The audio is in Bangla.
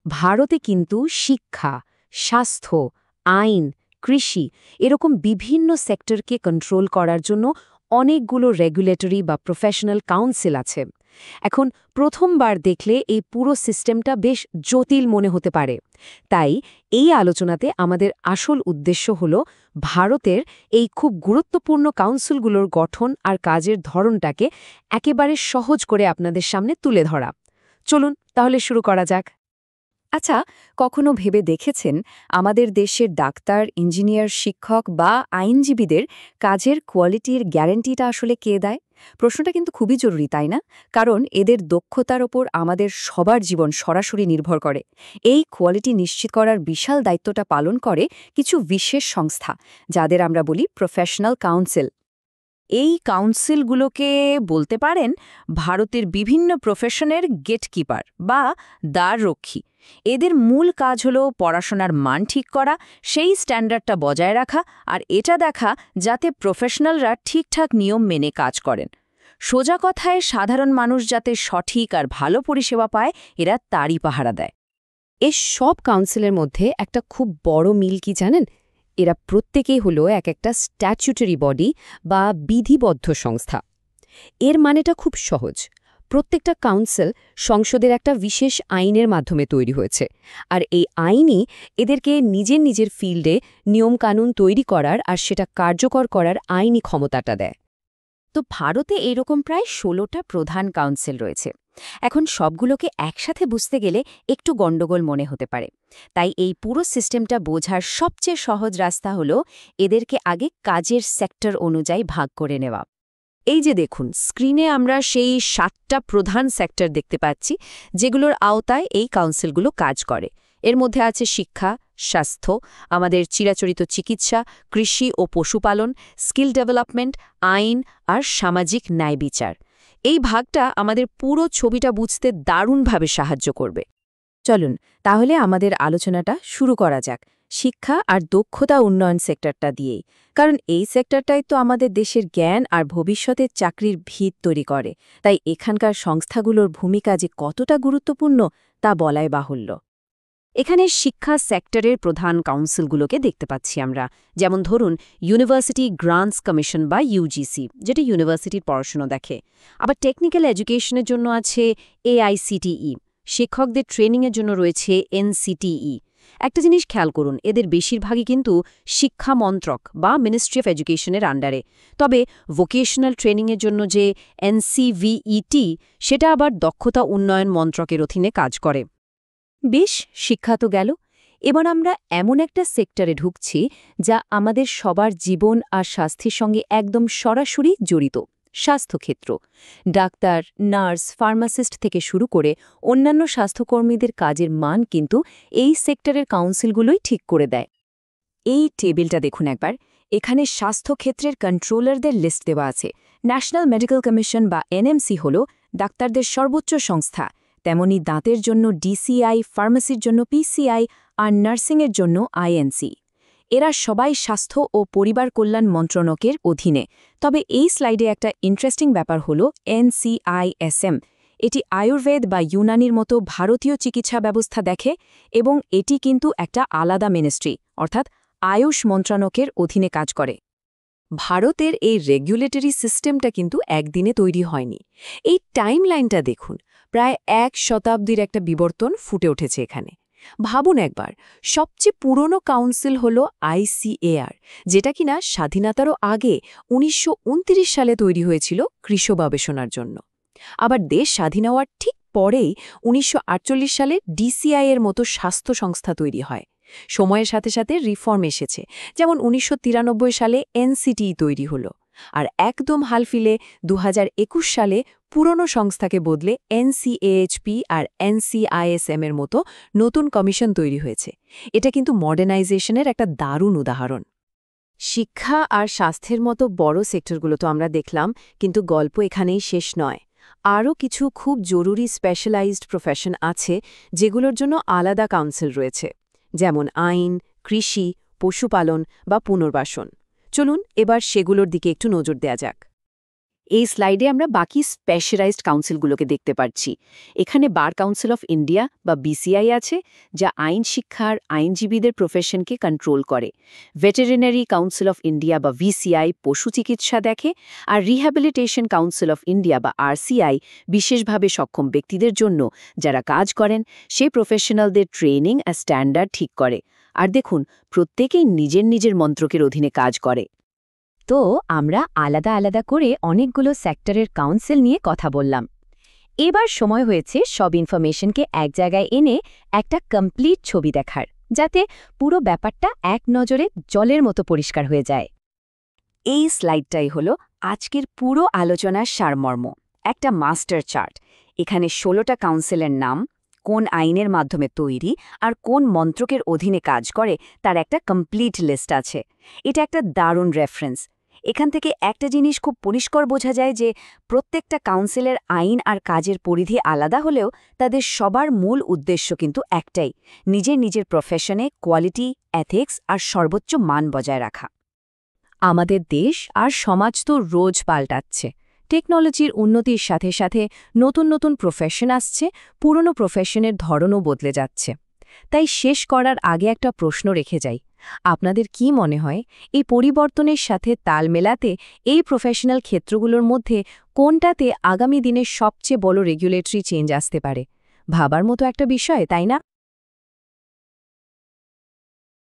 ভারতে কিন্তু শিক্ষা, স্বাস্থ্য, আইন, কৃষি এরকম বিভিন্ন সেক্টরকে কন্ট্রোল করার জন্য অনেকগুলো রেগুলেটরি বা প্রফেশনাল কাউন্সিল আছে। এখন প্রথমবার দেখলে এই পুরো সিস্টেমটা বেশ জটিল মনে হতে পারে। তাই এই আলোচনাতে আমাদের আসল উদ্দেশ্য হল ভারতের এই খুব গুরুত্বপূর্ণ কাউন্সিলগুলোর গঠন আর কাজের ধরনটাকে একেবারে সহজ করে আপনাদের সামনে তুলে ধরা। চলুন তাহলে শুরু করা যাক। আচ্ছা, কখনো ভেবে দেখেছেন আমাদের দেশের ডাক্তার, ইঞ্জিনিয়ার, শিক্ষক বা আইনজীবীদের কাজের কোয়ালিটির গ্যারান্টিটা আসলে কে দেয়? প্রশ্নটা কিন্তু খুবই জরুরি, তাই না? কারণ এদের দক্ষতার ওপর আমাদের সবার জীবন সরাসরি নির্ভর করে। এই কোয়ালিটি নিশ্চিত করার বিশাল দায়িত্বটা পালন করে কিছু বিশেষ সংস্থা, যাদের আমরা বলি প্রফেশনাল কাউন্সিল। এই কাউন্সিলগুলোকে বলতে পারেন ভারতের বিভিন্ন প্রফেশনের গেটকিপার বা দ্বাররক্ষী। এদের মূল কাজ হলো পড়াশোনার মান ঠিক করা, সেই স্ট্যান্ডার্ডটা বজায় রাখা আর এটা দেখা যাতে প্রফেশনালরা ঠিকঠাক নিয়ম মেনে কাজ করেন। সোজা কথায় সাধারণ মানুষ যাতে সঠিক আর ভালো পরিষেবা পায়, এরা তারই পাহারা দেয়। এর সব কাউন্সিলের মধ্যে একটা খুব বড় মিল কি জানেন? এরা প্রত্যেকেই হলো এক একটা স্ট্যাচুটরি বডি বা বিধিবদ্ধ সংস্থা। এর মানেটা খুব সহজ। প্রত্যেকটা কাউন্সিল সংসদের একটা বিশেষ আইনের মাধ্যমে তৈরি হয়েছে, আর এই আইনই এদেরকে নিজের নিজের ফিল্ডে নিয়মকানুন তৈরি করার আর সেটা কার্যকর করার আইনি ক্ষমতাটা দেয়। তো ভারতে এরকম প্রায় ১৬টা প্রধান কাউন্সিল রয়েছে। এখন সবগুলোকে একসাথে বুঝতে গেলে একটু গণ্ডগোল মনে হতে পারে। তাই এই পুরো সিস্টেমটা বোঝার সবচেয়ে সহজ রাস্তা হলো এদেরকে আগে কাজের সেক্টর অনুযায়ী ভাগ করে নেওয়া। এই যে দেখুন, স্ক্রিনে আমরা সেই ৭টা প্রধান সেক্টর দেখতে পাচ্ছি, যেগুলোর আওতায় এই কাউন্সিলগুলো কাজ করে। এর মধ্যে আছে শিক্ষা, স্বাস্থ্য, আমাদের চিরাচরিত চিকিৎসা, কৃষি ও পশুপালন, স্কিল ডেভেলপমেন্ট, আইন আর সামাজিক ন্যায় বিচার। এই ভাগটা আমাদের পুরো ছবিটা বুঝতে দারুণভাবে সাহায্য করবে। চলুন তাহলে আমাদের আলোচনাটা শুরু করা যাক শিক্ষা আর দক্ষতা উন্নয়ন সেক্টরটা দিয়েই, কারণ এই সেক্টরটাই তো আমাদের দেশের জ্ঞান আর ভবিষ্যতের চাকরির ভিত তৈরি করে। তাই এখানকার সংস্থাগুলোর ভূমিকা যে কতটা গুরুত্বপূর্ণ তা বলাই বাহুল্য। এখানে শিক্ষা সেক্টরের প্রধান কাউন্সিলগুলোকে দেখতে পাচ্ছি আমরা, যেমন ধরুন ইউনিভার্সিটি গ্রান্টস কমিশন বা ইউজিসি, যেটা ইউনিভার্সিটির পড়াশোনা দেখে। আবার টেকনিক্যাল এডুকেশনের জন্য আছে এআইসিটিই, শিক্ষকদের ট্রেনিংয়ের জন্য রয়েছে এনসিটিই। একটা জিনিস খেয়াল করুন, এদের বেশিরভাগই কিন্তু শিক্ষা মন্ত্রক বা মিনিস্ট্রি অফ এডুকেশনের আন্ডারে। তবে ভোকেশনাল ট্রেনিংয়ের জন্য যে এনসিভিইটি, সেটা আবার দক্ষতা উন্নয়ন মন্ত্রকের অধীনে কাজ করে। বেশ, শিক্ষা তো গেল। এবার আমরা এমন একটা সেক্টরে ঢুকছি যা আমাদের সবার জীবন আর স্বাস্থ্যের সঙ্গে একদম সরাসরি জড়িত, স্বাস্থ্যক্ষেত্র। ডাক্তার, নার্স, ফার্মাসিস্ট থেকে শুরু করে অন্যান্য স্বাস্থ্যকর্মীদের কাজের মান কিন্তু এই সেক্টরের কাউন্সিলগুলোই ঠিক করে দেয়। এই টেবিলটা দেখুন একবার, এখানে স্বাস্থ্যক্ষেত্রের কন্ট্রোলারদের লিস্ট দেওয়া আছে। ন্যাশনাল মেডিকেল কমিশন বা এনএমসি হল ডাক্তারদের সর্বোচ্চ সংস্থা, তেমনি দাঁতের জন্য ডিসিআই, ফার্মেসির জন্য পিসিআই আর নার্সিংয়ের জন্য আইএনসি। এরা সবাই স্বাস্থ্য ও পরিবার কল্যাণ মন্ত্রণালয়ের অধীনে। তবে এই স্লাইডে একটা ইন্টারেস্টিং ব্যাপার হল এনসিআইএসএম। এটি আয়ুর্বেদ বা ইউনানির মতো ভারতীয় চিকিৎসা ব্যবস্থা দেখে, এবং এটি কিন্তু একটা আলাদা মিনিস্ট্রি, অর্থাৎ আয়ুষ মন্ত্রণালয়ের অধীনে কাজ করে। ভারতের এই রেগুলেটরি সিস্টেমটা কিন্তু একদিনে তৈরি হয়নি। এই টাইমলাইনটা দেখুন, প্রায় ১ শতাব্দীর একটা বিবর্তন ফুটে উঠেছে এখানে। ভাবুন একবার, সবচেয়ে পুরনো কাউন্সিল হল আইসিএআর, যেটা কিনা স্বাধীনতারও আগে ১৯২৯ সালে তৈরি হয়েছিল কৃষি গবেষণার জন্য। আবার দেশ স্বাধীন হওয়ার ঠিক পরেই ১৯৪৮ সালে ডিসিআই এর মতো স্বাস্থ্য সংস্থা তৈরি হয়। সময়ের সাথে সাথে রিফর্ম এসেছে, যেমন ১৯৯৩ সালে এনসিটি তৈরি হলো, আর একদম হালফিলে ২০২১ সালে পুরনো সংস্থাকে বদলে এনসিএএইচপি আর এনসিআইএসএম এর মতো নতুন কমিশন তৈরি হয়েছে। এটা কিন্তু মডার্নাইজেশনের একটা দারুণ উদাহরণ। শিক্ষা আর স্বাস্থ্যের মতো বড় সেক্টরগুলো তো আমরা দেখলাম, কিন্তু গল্প এখানেই শেষ নয়। আরও কিছু খুব জরুরি স্পেশালাইজড প্রফেশন আছে, যেগুলোর জন্য আলাদা কাউন্সিল রয়েছে, যেমন আইন, কৃষি, পশুপালন বা পুনর্বাসন। চলুন এবার সেগুলোর দিকে একটু নজর দেয়া যাক। এই স্লাইডে আমরা বাকি স্পেশালাইজড কাউন্সিলগুলোকে দেখতে পাচ্ছি। এখানে বার কাউন্সিল অফ ইন্ডিয়া বা বিসিআই আছে, যা আইন শিক্ষার আইনজীবীদের প্রফেশনকে কন্ট্রোল করে। ভেটেরিনারি কাউন্সিল অফ ইন্ডিয়া বা ভিসিআই পশু চিকিৎসা দেখে, আর রিহ্যাবিলিটেশন কাউন্সিল অফ ইন্ডিয়া বা আরসিআই বিশেষভাবে সক্ষম ব্যক্তিদের জন্য যারা কাজ করেন সেই প্রফেশনালদের ট্রেনিং আর স্ট্যান্ডার্ড ঠিক করে। আর দেখুন, প্রত্যেকেই নিজের নিজের মন্ত্রকের অধীনে কাজ করে। তো আমরা আলাদা আলাদা করে অনেকগুলো সেক্টরের কাউন্সিল নিয়ে কথা বললাম। এবার সময় হয়েছে সব ইনফরমেশনকে এক জায়গায় এনে একটা কমপ্লিট ছবি দেখার, যাতে পুরো ব্যাপারটা এক নজরে জলের মতো পরিষ্কার হয়ে যায়। এই স্লাইডটাই হলো আজকের পুরো আলোচনার সারমর্ম, একটা মাস্টার চার্ট। এখানে 16টা কাউন্সিলের নাম, কোন আইনের মাধ্যমে তৈরি আর কোন মন্ত্রকের অধীনে কাজ করে তার একটা কমপ্লিট লিস্ট আছে। এটা একটা দারুণ রেফারেন্স। এখান থেকে একটা জিনিস খুব পরিষ্কার বোঝা যায় যে প্রত্যেকটা কাউন্সিলের আইন আর কাজের পরিধি আলাদা হলেও তাদের সবার মূল উদ্দেশ্য কিন্তু একটাই, নিজের নিজের প্রফেশনে কোয়ালিটি, এথিক্স আর সর্বোচ্চ মান বজায় রাখা। আমাদের দেশ আর সমাজ তো রোজ পাল্টাচ্ছে। টেকনোলজির উন্নতির সাথে সাথে নতুন নতুন প্রফেশন আসছে, পুরনো প্রফেশনের ধরনও বদলে যাচ্ছে। তাই শেষ করার আগে একটা প্রশ্ন রেখে যাই, আপনাদের কি মনে হয় এই পরিবর্তনের সাথে তাল মেলাতে এই প্রফেশনাল ক্ষেত্রগুলোর মধ্যে কোনটাতে আগামী দিনে সবচেয়ে বড় রেগুলেটরি চেঞ্জ আসতে পারে? ভাবার মতো একটা বিষয়, তাই না?